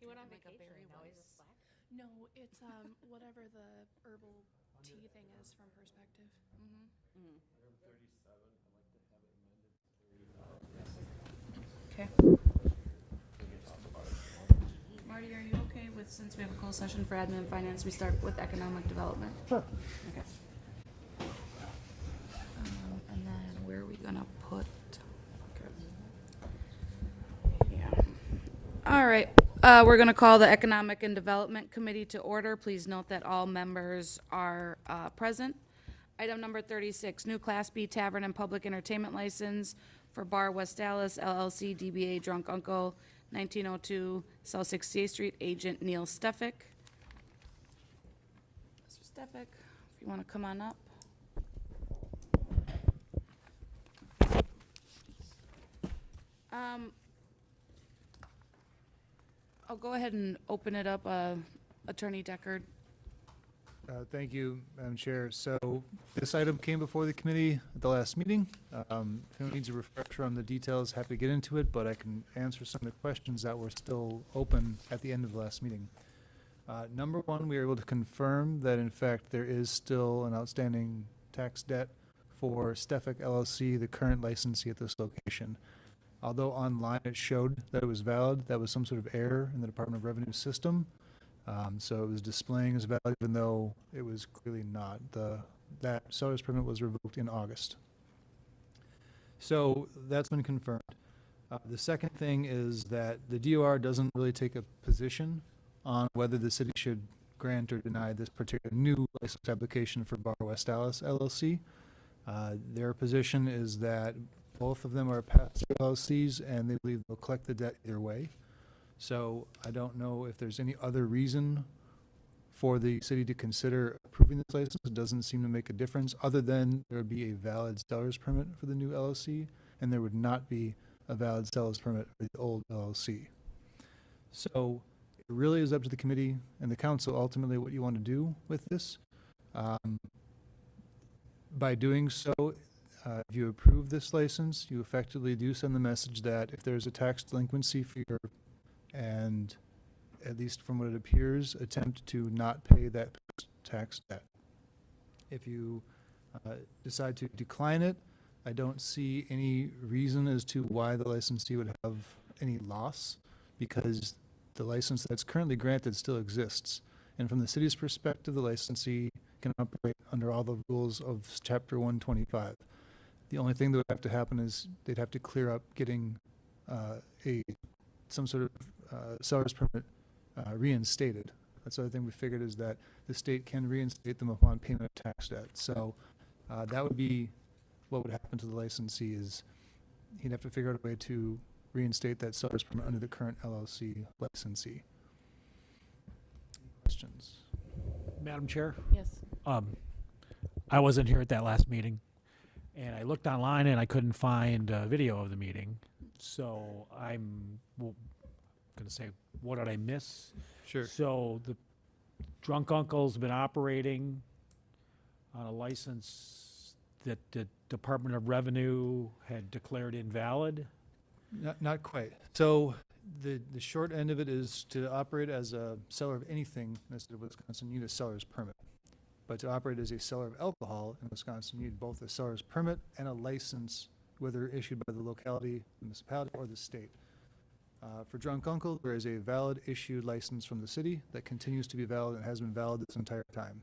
He went on vacation Barry and now he's a Weiss. slacker. No, it's whatever the herbal tea thing is from Perspective. Okay. Marty, are you okay with, since we have a closed session for admin and finance, we start with economic development? Sure. Okay. And then where are we gonna put? Yeah. All right, we're gonna call the Economic and Development Committee to order. Please note that all members are present. Item number 36, new Class B Tavern and Public Entertainment License for Bar West Dallas LLC DBA Drunk Uncle, 1902 South 68th Street, agent Neil Stefik. Mr. Stefik, if you want to come on up. I'll go ahead and open it up, Attorney Deckard. Thank you, Madam Chair. So this item came before the committee at the last meeting. If anyone needs a refresher on the details, happy to get into it, but I can answer some of the questions that were still open at the end of the last meeting. Number one, we were able to confirm that in fact there is still an outstanding tax debt for Stefik LLC, the current licensee at this location. Although online it showed that it was valid, that was some sort of error in the Department of Revenue system. So it was displaying as valid even though it was clearly not. That seller's permit was revoked in August. So that's been confirmed. The second thing is that the DOR doesn't really take a position on whether the city should grant or deny this particular new license application for Bar West Dallas LLC. Their position is that both of them are pass-through LLCs and they believe they'll collect the debt either way. So I don't know if there's any other reason for the city to consider approving this license. It doesn't seem to make a difference other than there would be a valid seller's permit for the new LLC and there would not be a valid seller's permit for the old LLC. So it really is up to the committee and the council ultimately what you want to do with this. By doing so, if you approve this license, you effectively do send the message that if there's a tax delinquency for your and at least from what it appears, attempt to not pay that tax debt. If you decide to decline it, I don't see any reason as to why the licensee would have any loss because the license that's currently granted still exists. And from the city's perspective, the licensee can operate under all the rules of Chapter 125. The only thing that would have to happen is they'd have to clear up getting some sort of seller's permit reinstated. That's the other thing we figured is that the state can reinstate them upon payment of tax debt. So that would be what would happen to the licensee is he'd have to figure out a way to reinstate that seller's permit under the current LLC licensee. Questions? Madam Chair, Yes. I wasn't here at that last meeting, and I looked online and I couldn't find a video of the meeting. So I'm going to say, what did I miss? Sure. So the Drunk Uncle's been operating on a license that the Department of Revenue had declared invalid. Not quite. So the short end of it is to operate as a seller of anything in the state of Wisconsin, you need a seller's permit. But to operate as a seller of alcohol in Wisconsin, you need both a seller's permit and a license, whether issued by the locality, the municipality, or the state. For Drunk Uncle, there is a valid issued license from the city that continues to be valid and has been valid this entire time.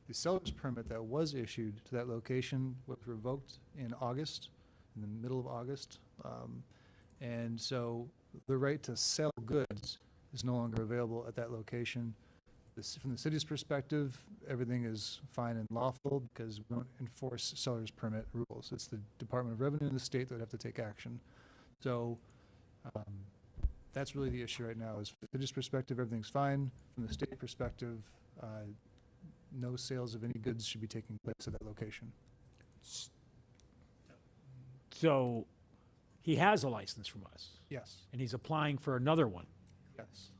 The seller's permit that was issued to that location was revoked in August, in the middle of August. And so the right to sell goods is no longer available at that location. From the city's perspective, everything is fine and lawful because we don't enforce seller's permit rules. It's the Department of Revenue in the state that would have to take action. So that's really the issue right now is from the city's perspective, everything's fine. From the state perspective, no sales of any goods should be taking place at that location. So he has a license from us, Yes, and he's applying for another one yes.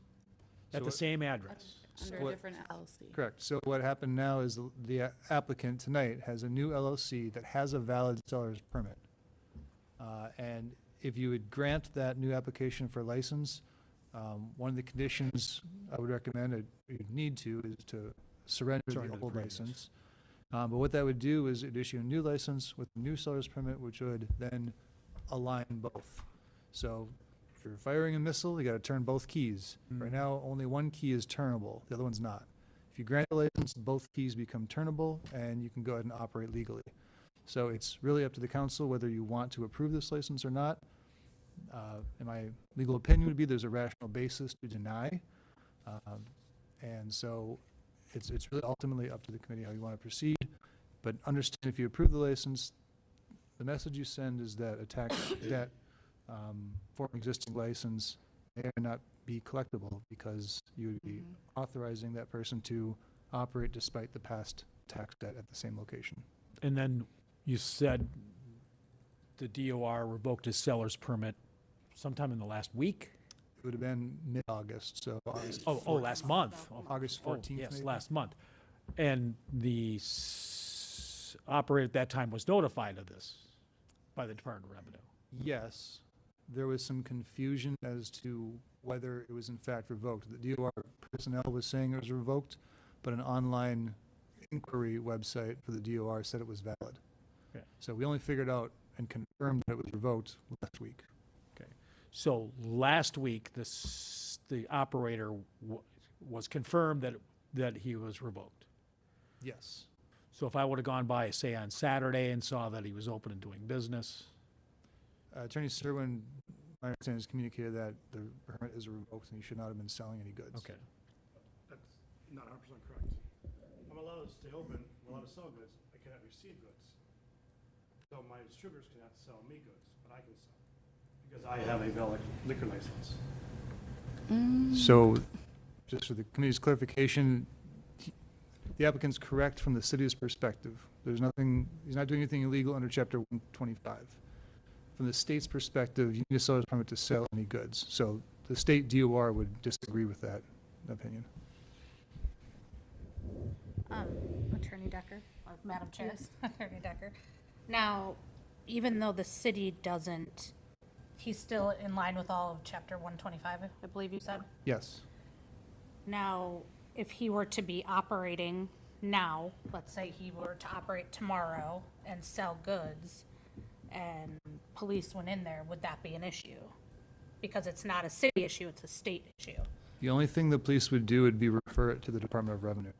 at So the what- same address. Under a what- different LLC. Correct. So what happened now is the applicant tonight has a new LLC that has a valid seller's permit. And if you would grant that new application for license, one of the conditions I would recommend, you'd need to, is to surrender Surrender the the old previous. license. But what that would do is it'd issue a new license with a new seller's permit, which would then align both. So if you're firing a missile, you gotta turn both keys. Right Mhm. now, only one key is turnable, the other one's not. If you grant a license, both keys become turnable, and you can go ahead and operate legally. So it's really up to the council whether you want to approve this license or not. And my legal opinion would be there's a rational basis to deny. And so it's really ultimately up to the committee how you want to proceed. But understand, if you approve the license, the message you send is that a tax debt for an existing license may or not be collectible, because you would be authorizing that person to operate despite the past tax debt at the same location. And then you said the DOR revoked his seller's permit sometime in the last week? It would have been mid-August, so August. Oh, last month. August Oh, 14th, yes, maybe? last month. And the operator at that time was notified of this by the Department of Revenue. Yes, there was some confusion as to whether it was in fact revoked. The DOR personnel was saying it was revoked, but an online inquiry website for the DOR said it was valid. Okay. So we only figured out and confirmed that it was revoked last week. So last week, the operator was confirmed that he was revoked. Yes. So if I would have gone by, say, on Saturday and saw that he was open and doing business, Attorney Serwin, my understanding, has communicated that the permit is revoked and he should not have been selling any goods. okay. That's not 100% correct. I'm allowed to stay open, I'm allowed to sell goods, I cannot receive goods. So my distributors cannot sell me goods, but I can sell, because I have a valid liquor license. So, just for the committee's clarification, the applicant's correct from the city's perspective. There's nothing, he's not doing anything illegal under chapter 125. From the state's perspective, you need a seller's permit to sell any goods. So the state DOR would disagree with that opinion. Attorney Decker, or Madam Chair, Attorney Decker. Now, even though the city doesn't, he's still in line with all of chapter 125, I believe you said? Yes. Now, if he were to be operating now, let's say he were to operate tomorrow and sell goods, and police went in there, would that be an issue? Because it's not a city issue, it's a state issue. The only thing the police would do would be refer it to the Department of Revenue,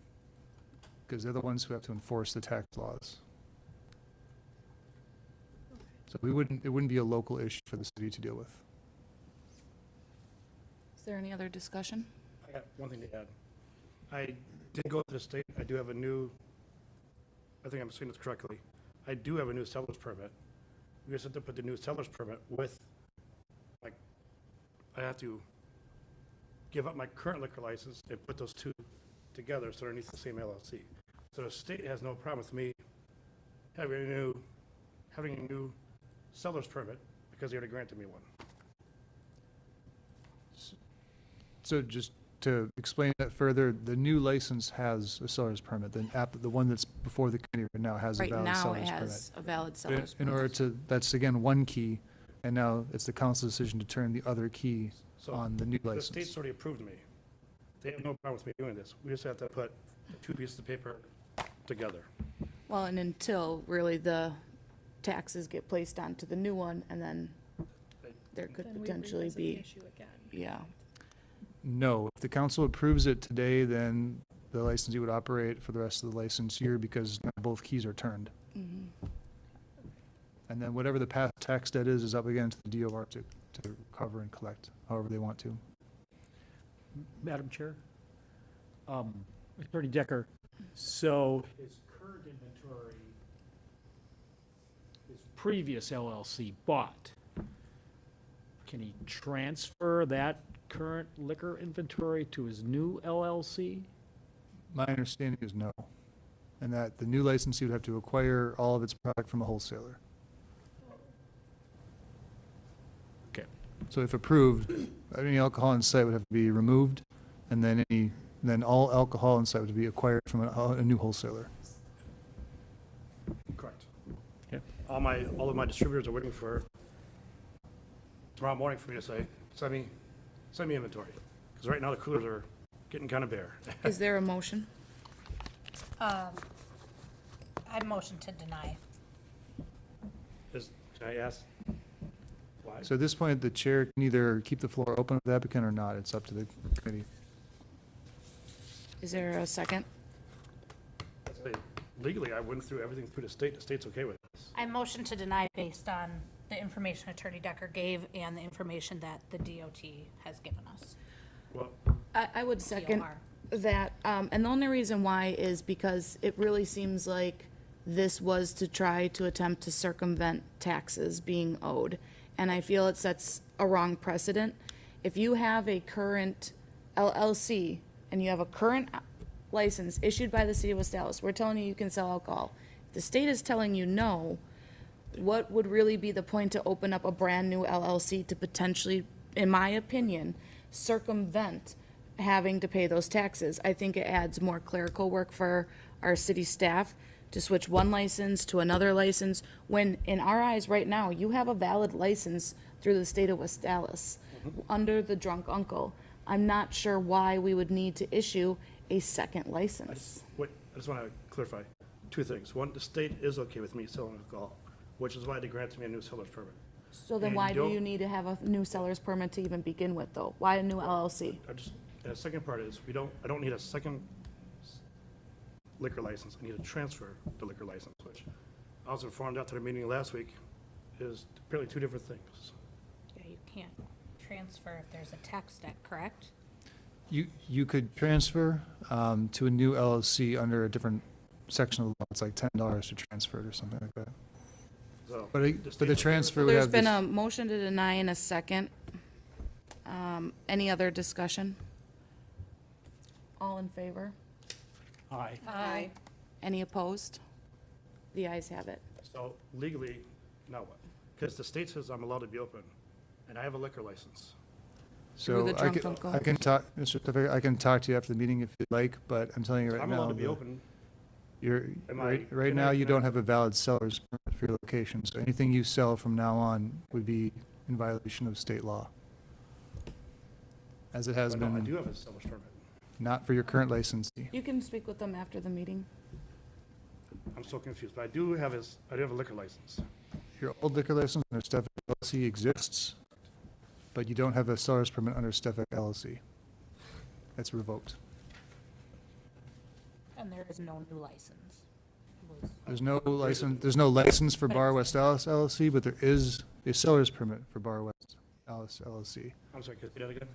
because they're the ones who have to enforce the tax laws. So it wouldn't be a local issue for the city to deal with. Is there any other discussion? I got one thing to add. I did go to the state, I do have a new, I think I'm saying this correctly, I do have a new seller's permit. We just have to put the new seller's permit with, like, I have to give up my current liquor license and put those two together so they're underneath the same LLC. So the state has no problem with me having a new seller's permit because they already granted me one. So just to explain that further, the new license has a seller's permit. The one that's before the committee right now has a Right valid now, it seller's permit. has a valid But seller's in permit. order to, that's again one key, and now it's the council's decision to turn the other key So on the new the license. state's already approved me. They have no problem with me doing this. We just have to put the two pieces of paper together. Well, and until really the taxes get placed onto the new one, and then there could Then we potentially revisit the be, issue again. yeah. No, if the council approves it today, then the licensee would operate for the rest of the license year because now both keys are turned. Mhm. And then whatever the past tax debt is up against the DOR to recover and collect, however they want to. Madam Chair? Attorney Decker, so his current inventory, his previous LLC bought, can he transfer that current liquor inventory to his new LLC? My understanding is no. And that the new licensee would have to acquire all of its product from a wholesaler. Okay. So if approved, any alcohol on site would have to be removed, and then all alcohol on site would be acquired from a new wholesaler. Correct. Okay. All of my distributors are waiting for tomorrow morning for me to say, send me inventory. Because right now the coolers are getting kind of bare. Is there a motion? I motion to deny. Can I ask why? So at this point, the chair can either keep the floor open with the applicant or not. It's up to the committee. Is there a second? Legally, I went through everything through the state. The state's okay with this. I motion to deny based on the information Attorney Decker gave and the information that the DOT has given us. Well, I would second DOR. that, and the only reason why is because it really seems like this was to try to attempt to circumvent taxes being owed. And I feel it sets a wrong precedent. If you have a current LLC and you have a current license issued by the city of West Dallas, we're telling you you can sell alcohol. If the state is telling you no, what would really be the point to open up a brand-new LLC to potentially, in my opinion, circumvent having to pay those taxes? I think it adds more clerical work for our city staff to switch one license to another license, when in our eyes right now, you have a valid license through the state of West Dallas under the drunk uncle. I'm not sure why we would need to issue a second license. I just want to clarify two things. One, the state is okay with me selling alcohol, which is why they granted me a new seller's permit. So then And why do don't- you need to have a new seller's permit to even begin with, though? Why a new LLC? And the second part is, I don't need a second liquor license. I need to transfer the liquor license, which I was informed after the meeting last week is apparently two different things. Yeah, you can't transfer if there's a tax debt, correct? You could transfer to a new LLC under a different section of the law. It's like $10 to transfer it or something like that. So, But the state- transfer would There's have been this, a motion to deny in a second. Any other discussion? All in favor? Aye. Aye. Any opposed? The ayes have it. So legally, now what? Because the state says I'm allowed to be open, and I have a liquor license. Through so the I drunk can, uncle. I can talk, Mr. Teferi, I can talk to you after the meeting if you'd like, but I'm telling you right I'm now, allowed to be open. you're, Am I- right can now, I- you can I- don't have a valid seller's permit for your location. So anything you sell from now on would be in violation of state law. As it has But no, I do been, have a seller's permit. not for your current licensee. You can speak with them after the meeting. I'm so confused, but I do have a liquor license. Your old liquor license under Stefan LLC exists, but you don't have a seller's permit under Stefan LLC. That's revoked. And there is no new license. It was- There's no license for But Bar it's- West Dallas LLC, but there is a seller's permit for Bar West Dallas LLC. I'm sorry, can you say that again?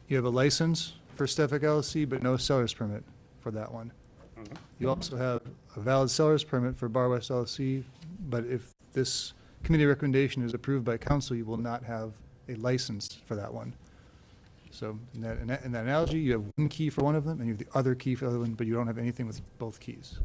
You have a license for Stefan LLC, but no seller's permit for that one. Mhm. You also have a valid seller's permit for Bar West LLC, but if this committee recommendation is approved by council, you will not have a license for that one. So in that analogy, you have one key for one of them, and you have the other key for the other one, but you don't have anything with both keys.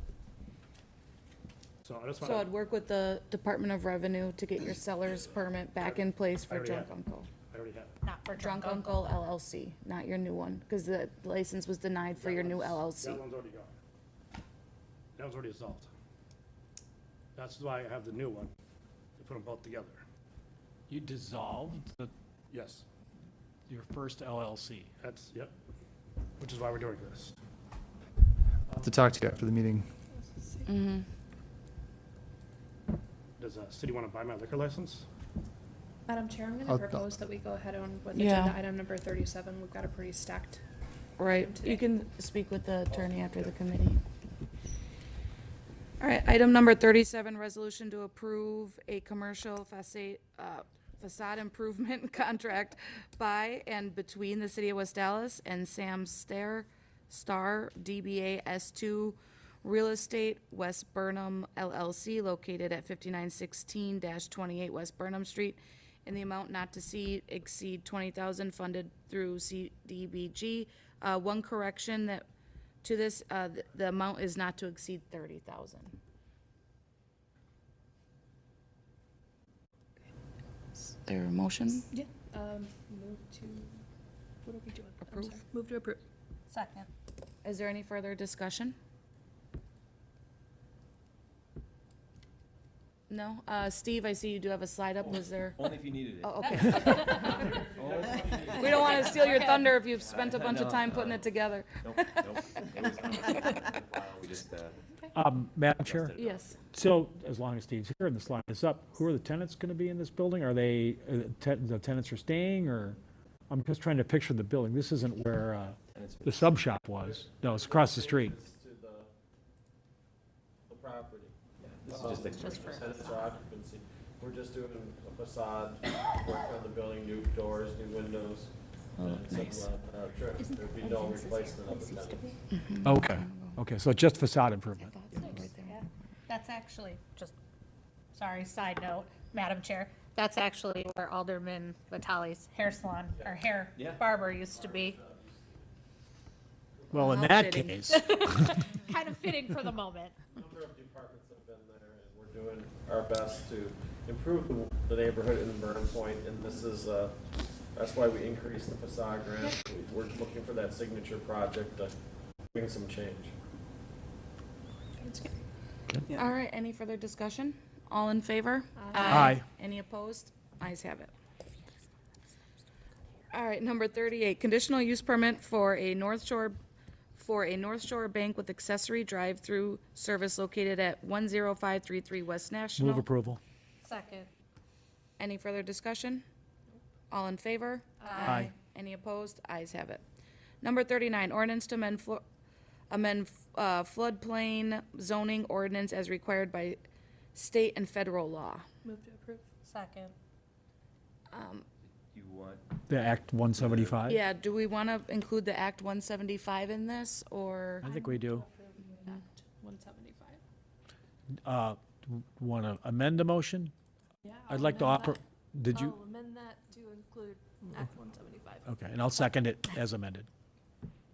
So I just So want I'd work with the Department of Revenue to get your seller's permit back in place I for already Drunk have. Uncle. I already have. Not for Drunk Uncle LLC, not your new one, because the license was denied for your new That LLC. one's already gone. That one's already dissolved. That's why I have the new one, to put them both together. You dissolved Yes, your first LLC. yep. Which is why we're doing this. I'll have to talk to you after the meeting. Mhm. Does the city want to buy my liquor license? Madam Chair, I'm I'll- gonna propose that we go ahead on with Yeah. agenda item number 37. We've got a pretty stacked. Right, today. you can speak with the attorney after the committee. All right, item number 37, resolution to approve a commercial facade improvement contract by and between the city of West Dallas and Sam Star DBA S2 Real Estate West Burnham LLC located at 5916-28 West Burnham Street in the amount not to exceed 20,000 funded through CDBG. One correction that, to this, the amount is not to exceed 30,000. Is there a motion? Yeah. Move to, what are we doing? I'm Approve. sorry. Move to approve. Second. Is there any further discussion? No? Steve, I see you do have a slide up. Was there? Only if you needed it. Oh, okay. Only if you needed it. We don't want to steal your thunder if you've spent a bunch of time putting it together. Nope, nope. It was on the file. We just, Madam Chair, Yes. so as long as Steve's here and the slide is up, who are the tenants going to be in this building? Are they, the tenants are staying, or? I'm just trying to picture the building. This isn't where the sub shop was. No, it's across the street. To the property. this is just a. Tenants or occupancy. We're just doing a facade, work on the building, new doors, new windows. And some, there'd be no replacement of the tenant. Okay, okay, so just facade improvement. That's actually, just, sorry, side note, Madam Chair, that's actually where Alderman Vitale's hair salon, or hair Yeah. barber used to be. Well, in How that fitting. case, Kind of fitting for the moment. A number of departments have been there, and we're doing our best to improve the neighborhood in Burn Point, and this is, that's why we increased the facade grant. We're looking for that signature project to bring some change. All right, any further discussion? All in favor? Aye. Any opposed? Ayes have it. All right, number 38, conditional use permit for a North Shore bank with accessory drive-through service located at 10533 West National. move approval. Second. Any further discussion? All in favor? Aye. Any opposed? Ayes have it. Number 39, ordinance to amend floodplain zoning ordinance as required by state and federal law. Move to approve. Second. You want, The Act 175? Yeah, do we want to include the Act 175 in this, or? I think we do. Act 175. Want to amend the motion? Yeah. I'd like to offer, did you? I'll amend that to include Act 175. Okay, and I'll second it as amended.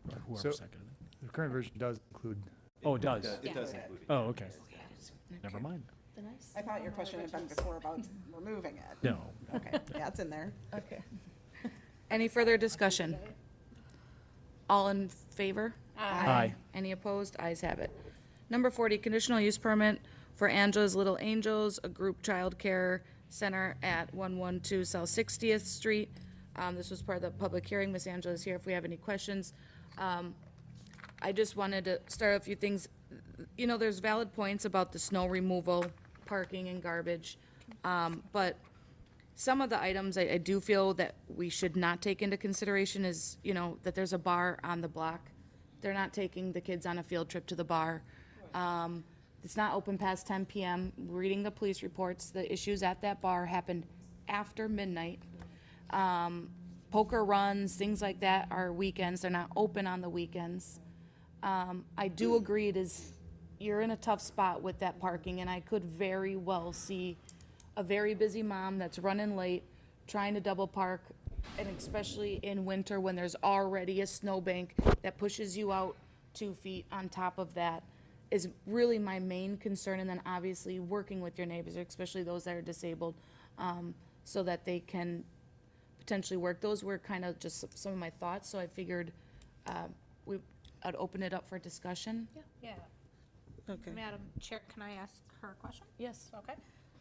Or So- whoever seconded it. The current version does include, Oh, it does? it does include it. Oh, okay. Never mind. I thought your question had been before about removing it. No. Okay, yeah, it's in there. Okay. Any further discussion? All in favor? Aye. Any opposed? Ayes have it. Number 40, conditional use permit for Angela's Little Angels, a group childcare center at 112 South 60th Street. This was part of the public hearing. Miss Angela is here if we have any questions. I just wanted to start a few things. You know, there's valid points about the snow removal, parking and garbage. But some of the items I do feel that we should not take into consideration is, you know, that there's a bar on the block. They're not taking the kids on a field trip to the bar. It's not open past 10 PM. Reading the police reports, the issues at that bar happened after midnight. Poker runs, things like that are weekends. They're not open on the weekends. I do agree you're in a tough spot with that parking, and I could very well see a very busy mom that's running late, trying to double park, and especially in winter when there's already a snowbank that pushes you out 2 feet on top of that is really my main concern. And then obviously working with your neighbors, especially those that are disabled, so that they can potentially work. Those were kind of just some of my thoughts, so I figured I'd open it up for discussion. Yeah. Okay. Madam Chair, can I ask her a question? Yes. Okay.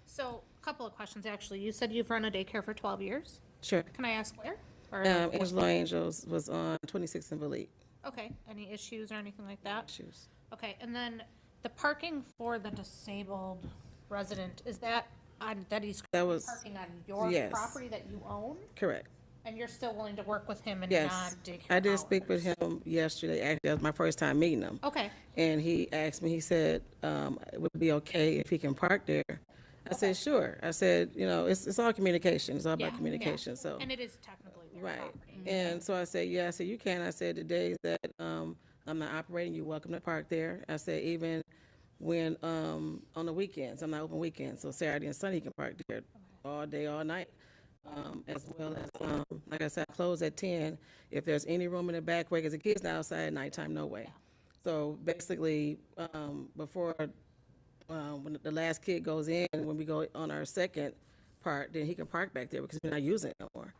So, a couple of questions, actually. You said you've run a daycare for 12 years. Sure. Can I ask where? Or, Angelo Angels was on 26th and Valete. okay, any issues or anything like that? Shoes. Okay, and then the parking for the disabled resident, is that on, that he's That was- parking on your yes. property that you own? Correct. And you're still willing to work with him and Yes. non-daycare I did speak with hours? him yesterday. Actually, that was my first time meeting him. Okay, And he asked me, he said, it would be okay if he can park there. I said, sure. I said, you know, it's all communication. It's all Yeah, about communication, so. and it is technically their Right. property. And so I said, yeah, I said, you can. I said, the days that I'm not operating, you're welcome to park there. I said, even when, on the weekends, I'm not open weekends, so Saturday and Sunday, you can park there all day, all night. As well as, like I said, I close at 10. If there's any room in the back way, because the kids not outside at nighttime, no way. So basically, before, when the last kid goes in, when we go on our second part, then he can park back there because we're not using it no more.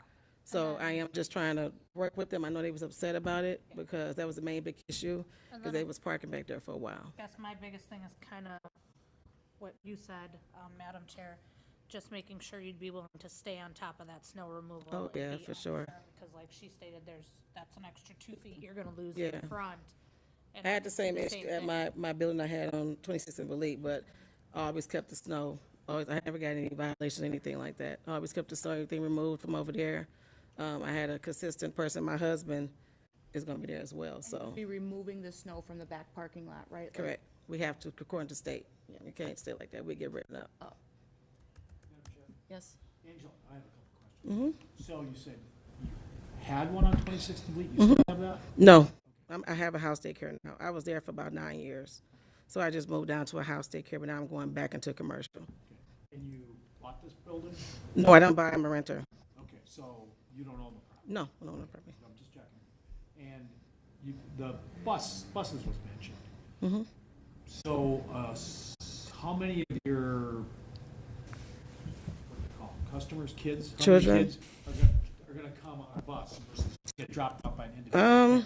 So I am just trying to work with them. I know they was upset about it because that was the main big issue, because they was parking back there for a while. I guess my biggest thing is kind of what you said, Madam Chair, just making sure you'd be willing to stay on top of that snow removal. Oh, and yeah, be for sure. Because like she stated, that's an extra 2 feet you're gonna lose Yeah. in front. And I had the can see same issue at thing. my building I had on 26th and Belite, but I always kept the snow. Always, I never got any violation, anything like that. I always kept the snow, everything removed from over there. I had a consistent person, my husband is gonna be there as well, so, Be removing the snow from the back parking lot, right? Like- correct. We have to, according to state. We can't stay like that, we get written up. Yes. Angela, I have a couple questions. So you said you had one on 26th and Bleak, you still have that? No, I have a house daycare now. I was there for about 9 years. So I just moved down to a house daycare, but now I'm going back into commercial. And you bought this building? No, I don't buy, I'm a renter. Okay, so you don't own the property? No, I don't own a property. I'm just checking. And you, the buses was mentioned. Mm-hmm. So, how many of your, what do you call them, customers, kids? How many Children. kids are gonna come on a bus versus get dropped off by an individual?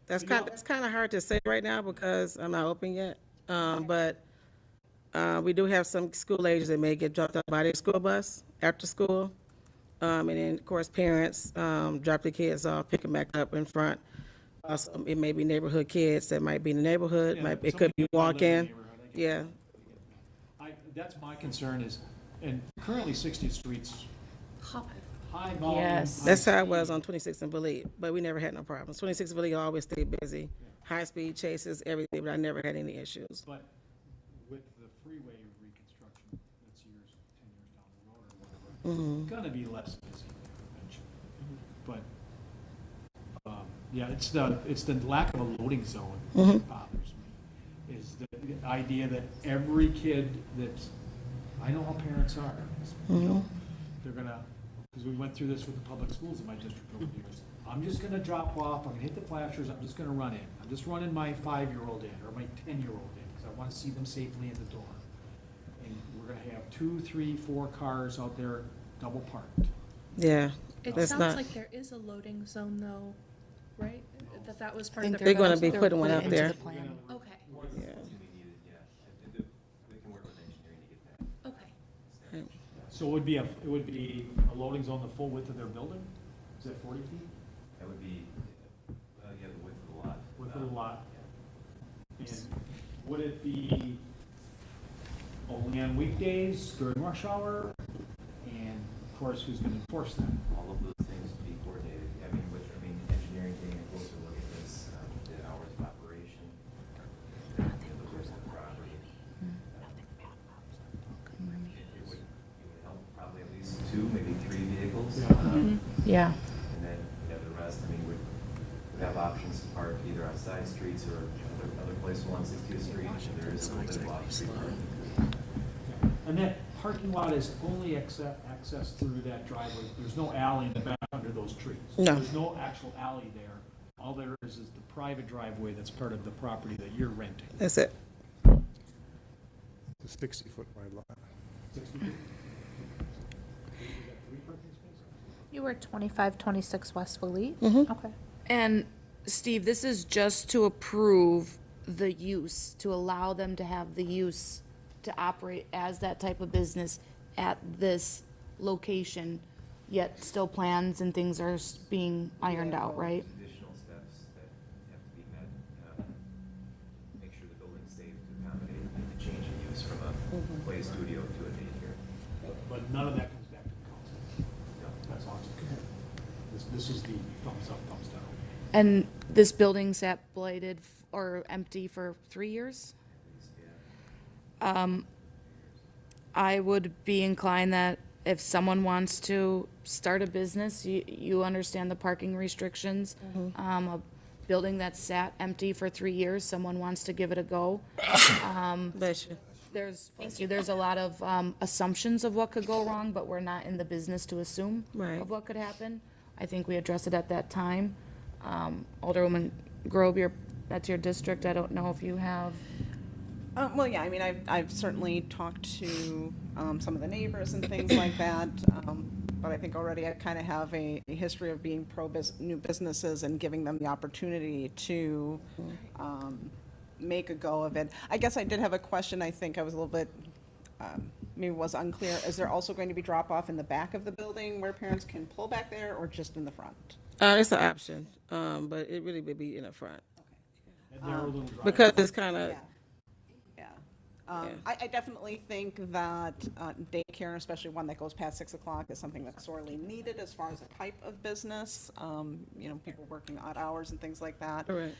That's kind of hard to say right now because I'm not open yet. But we do have some school agers that may get dropped off by their school bus after school. And then, of course, parents drop their kids off, pick them back up in front. Also, it may be neighborhood kids that might be in the neighborhood, Yeah, it could be somebody might live in the walk-in. neighborhood, I get it. Yeah, That's my concern is, and currently 60th Street's high volume. Yes. high that's how it speed. was on 26th and Belite, but we never had no problems. 26th and Belite always stayed busy, high-speed chases, everything, but I never had any issues. But with the freeway reconstruction, that's years, 10 years down the road or whatever, it's gonna be less busy eventually. But, yeah, it's the lack of a loading zone that bothers me. Is the idea that every kid that's, I know how parents are, you know, they're gonna, because we went through this with the public schools in my district over the years. I'm just gonna drop off, I'm gonna hit the flashers, I'm just gonna run in. I'm just running my 5-year-old in, or my 10-year-old in, because I wanna see them safely in the door. And we're gonna have 2, 3, 4 cars out there double parked. Yeah, It that's sounds not, like there is a loading zone though, right? That was part think of the. they're gonna be They're putting one out into there. the plan. Okay, Yeah. We can work with engineering to get that. okay. So it would be a loading zone the full width of their building? Is that 40 feet? That would be, yeah, the width of the lot. Width of the lot? And would it be only on weekdays during rush hour? And of course, who's gonna enforce that? All of those things to be coordinated. Engineering taking a closer look at this, the hours of operation, the width of the property. It would help probably at least 2, maybe 3 vehicles. Yeah. And then, the rest, would have options to park either on side streets or other places along 60th Street. There is a little bit of off-street parking. And that parking lot is only accessed through that driveway. There's no alley in the back under those trees. No. There's no actual alley there. All there is the private driveway that's part of the property that you're renting. That's it. It's a 60-foot wide lot. 60 feet? Is that 3 parking spaces? You were 25, 26 West Elite? Mm-hmm. Okay. And Steve, this is just to approve the use, to allow them to have the use to operate as that type of business at this location, yet still plans and things are being ironed out, right? There's additional steps that have to be met. Make sure the building's safe to accommodate the change in use from a play studio to a daycare. But none of that comes back to the council. That's awesome. This is the thumbs up, thumbs down. And this building sat blighted or empty for 3 years? I would be inclined that if someone wants to start a business, you understand the parking restrictions. A building that's sat empty for 3 years, someone wants to give it a go. Bless you. There's a lot of assumptions of what could go wrong, but we're not in the business to assume Right. of what could happen. I think we addressed it at that time. Alderwoman Grove, that's your district. I don't know if you have. Well, yeah, I've certainly talked to some of the neighbors and things like that, but I think already I kind of have a history of being new businesses and giving them the opportunity to make a go of it. I guess I did have a question. I think I was a little bit, maybe was unclear. Is there also going to be drop-off in the back of the building where parents can pull back there, or just in the front? It's an option, but it really would be in the front. And narrow little drive. Because it's kind of, Yeah. I definitely think that daycare, especially one that goes past 6 o'clock, is something that's sorely needed as far as a type of business. People working odd hours and things like that. correct.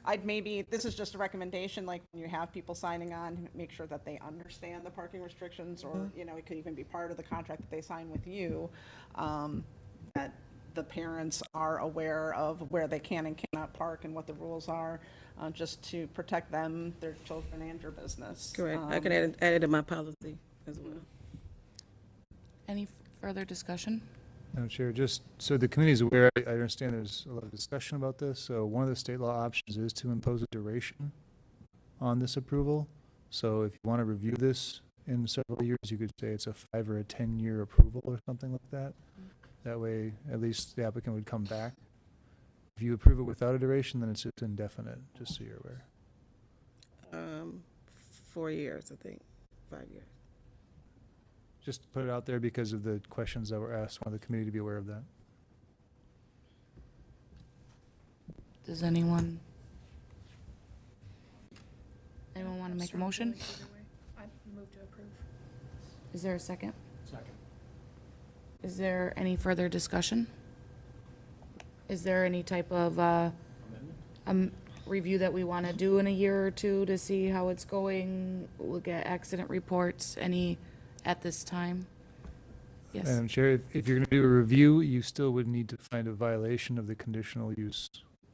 I'd maybe, this is just a recommendation, like when you have people signing on, make sure that they understand the parking restrictions, or, it could even be part of the contract that they sign with you, that the parents are aware of where they can and cannot park and what the rules are, just to protect them, their children, and your business. Correct. I can add it to my policy as well. Any further discussion? Madam Chair, just so the committee is aware, I understand there's a lot of discussion about this. So one of the state law options is to impose a duration on this approval. So if you want to review this in several years, you could say it's a 5 or a 10-year approval or something like that. That way, at least the applicant would come back. If you approve it without a duration, then it's just indefinite, just so you're aware. 4 years, I think, 5 years. Just to put it out there because of the questions that were asked, I want the committee to be aware of that. Does anyone want to make a motion? I move to approve. Is there a second? Second. Is there any further discussion? Is there any type of Amendment? review that we want to do in a year or two to see how it's going? Look at accident reports, any at this time? Yes. Madam Chair, if you're going to do a review, you still would need to find a violation of the conditional use,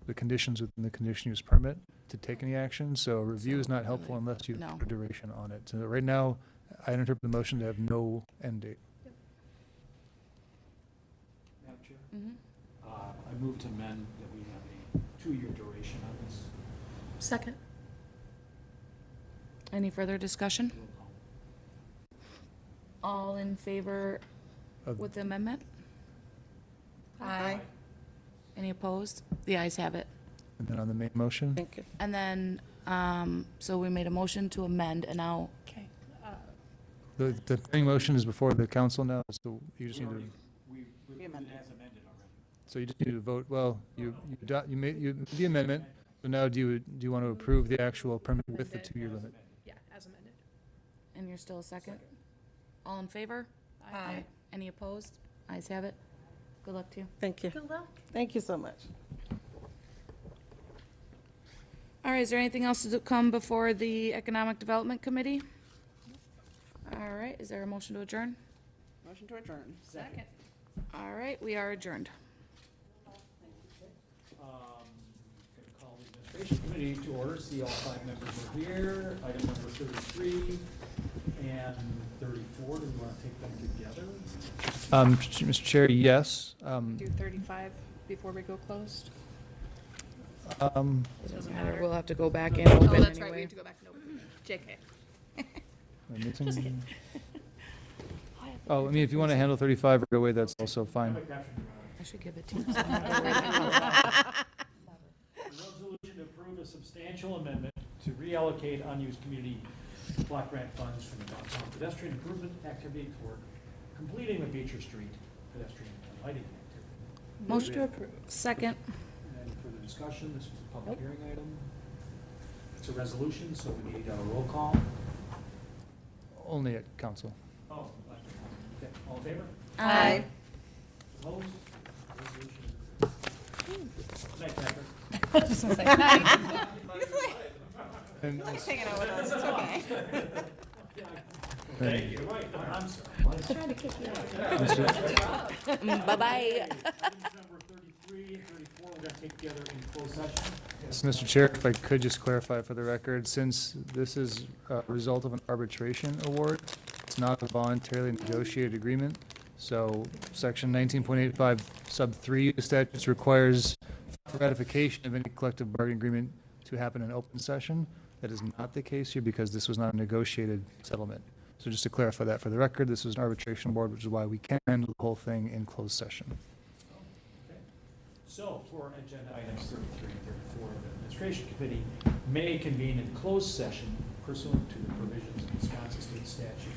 the conditions within the conditional use permit to take any action. So a review is not helpful unless you No. put a duration on it. So right now, I interpret the motion to have no end date. Madam Chair? Mhm. I move to amend that we have a 2-year duration on this. Second. Any further discussion? Roll call. All in favor Of- with the amendment? Aye. Any opposed? The ayes have it. And then on the main motion, Thank you. And then, so we made a motion to amend, and now, Okay. the main motion is before the council now, so you just need to, We amended. it has amended already. so you just need to vote, well, you made the amendment, so now do you want to approve the actual permit with the 2-year limit? Yeah, as amended. and you're still a second? All in favor? Aye. Any opposed? Ayes have it. Good luck to you. Thank you. Good luck. Thank you so much. All right, is there anything else to come before the Economic Development Committee? All right, is there a motion to adjourn? Motion to adjourn. Second. All right, we are adjourned. Going to call the administration committee to order. See, all 5 members are here. Item number 33 and 34. Do we want to take them together? Mr. Chair, yes. Do 35 before we go closed? Doesn't matter, we'll have to go back in open Oh, that's right, we anyway. have to go back and open. JK. Am I missing? Oh, I mean, if you want to handle 35 right away, that's also fine. I should give it to you. so I know where that A resolution to approve a substantial amendment to reallocate unused community block grant funds from the downtown pedestrian improvement activity toward completing the Beecher Street pedestrian lighting activity. goes. Motion to approve. Second. And for the discussion, this was a public hearing item. It's a resolution, so we need a roll call. Only at council. Oh, okay, all in favor? Aye. Opposed? Resolution. Night, Patrick. And He's hanging out with us, it's okay. Thank you. Right, I'm sorry. Bye-bye. Items number 33 and 34, we're going to take together in closed session. Yes, Mr. Chair, if I could just clarify for the record, since this is a result of an arbitration award, it's not a voluntarily negotiated agreement. So section 19.85 sub 3 of the statutes requires ratification of any collective bargaining agreement to happen in open session. That is not the case here because this was not a negotiated settlement. So just to clarify that for the record, this was an arbitration award, which is why we can handle the whole thing in closed session. So for agenda items 33 and 34, the administration committee may convene in closed session pursuant to the provisions of Wisconsin State Statute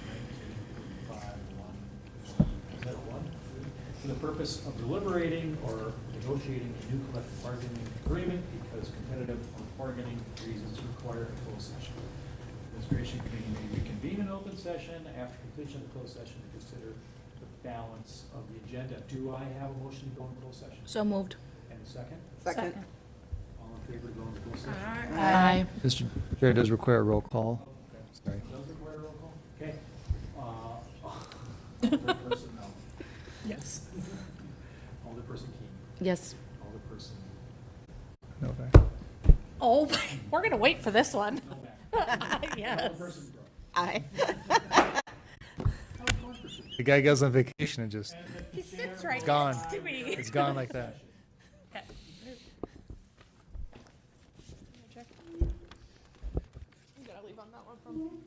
1951. Is that a one? For the purpose of deliberating or negotiating a new collective bargaining agreement because competitive or bargaining reasons require a closed session. Administration committee may reconvene in open session after completion of the closed session to consider the balance of the agenda. Do I have a motion to go into closed session? So moved. And a second? Second. All in favor of going into closed session? Aye. Mr. Chair, it does require a roll call. Sorry. Does it require a roll call? Okay. Alderperson no. Yes. Alderperson Keen. Yes. Alderperson No, back. Oh, we're gonna wait for this one. Novak. Yes. Alderperson Brooks. Aye. The guy goes on vacation and just, He sits right gone. next to me. it's gone like that. Okay. You gotta leave on that one from.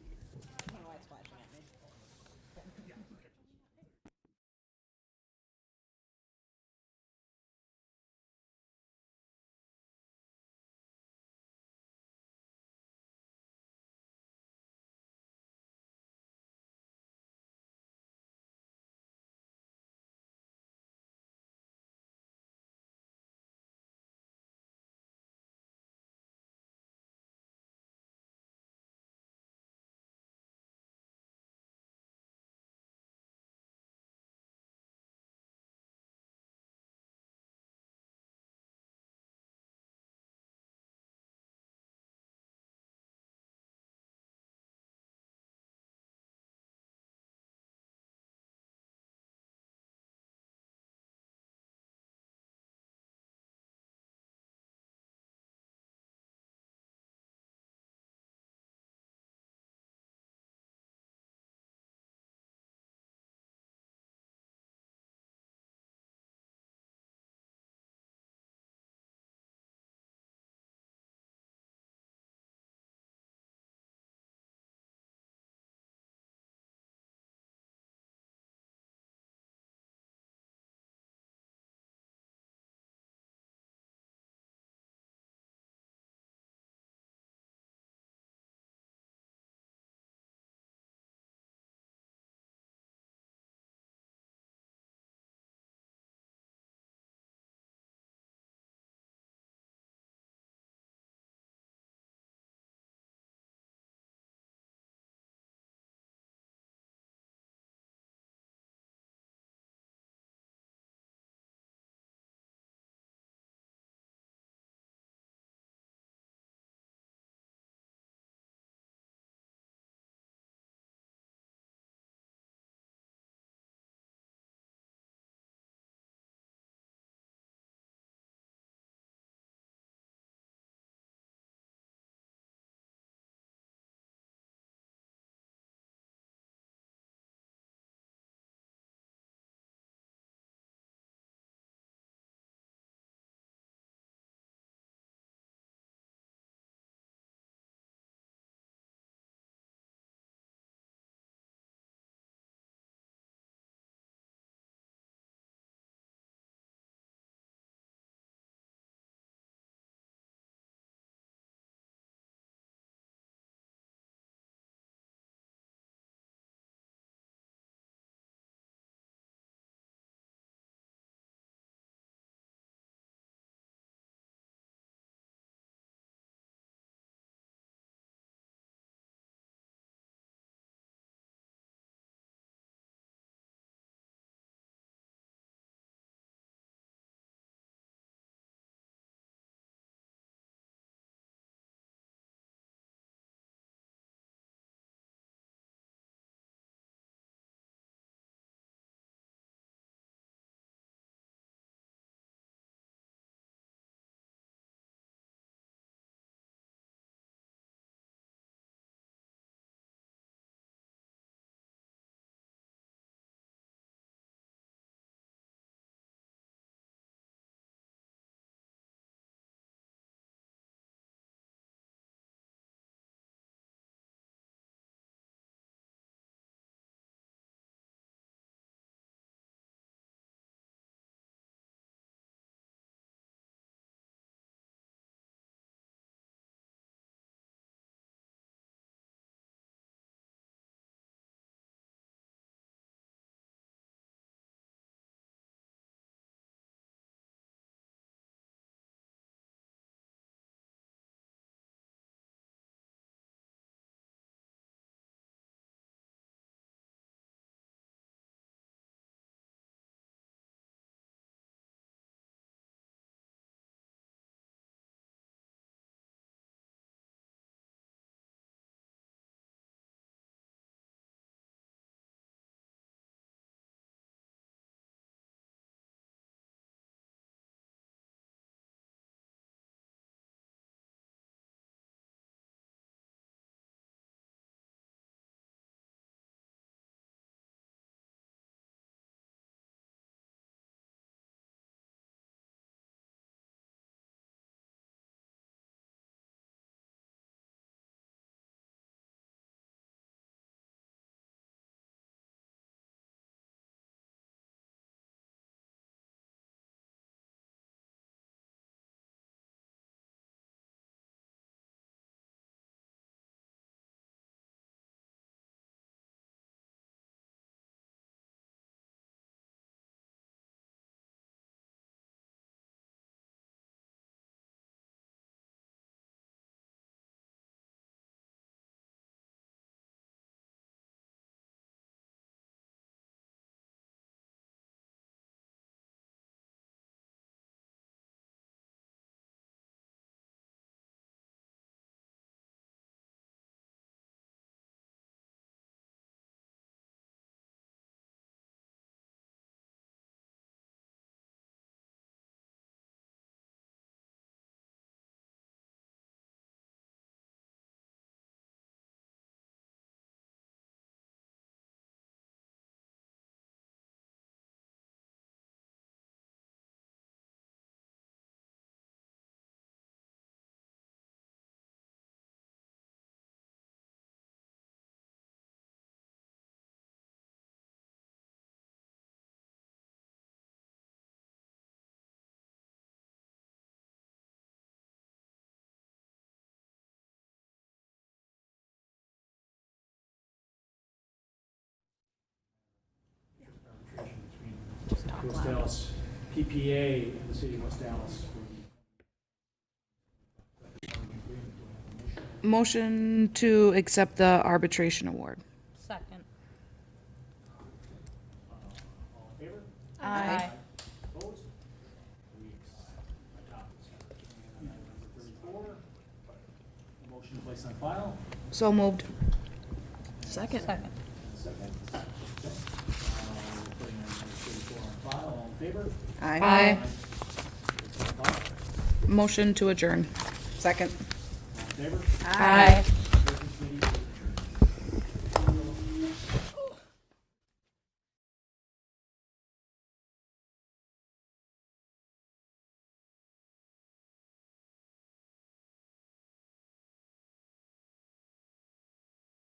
West Dallas PPA in the city of West Dallas. Motion to accept the arbitration award. Second. All in favor? Aye. Opposed? We adopt this. And item number 34, motion to place on file. So moved. Second. Second. Second. Putting item number 34 on file, all in favor? Aye. Placed on file. Motion to adjourn. Second. All in favor? Aye.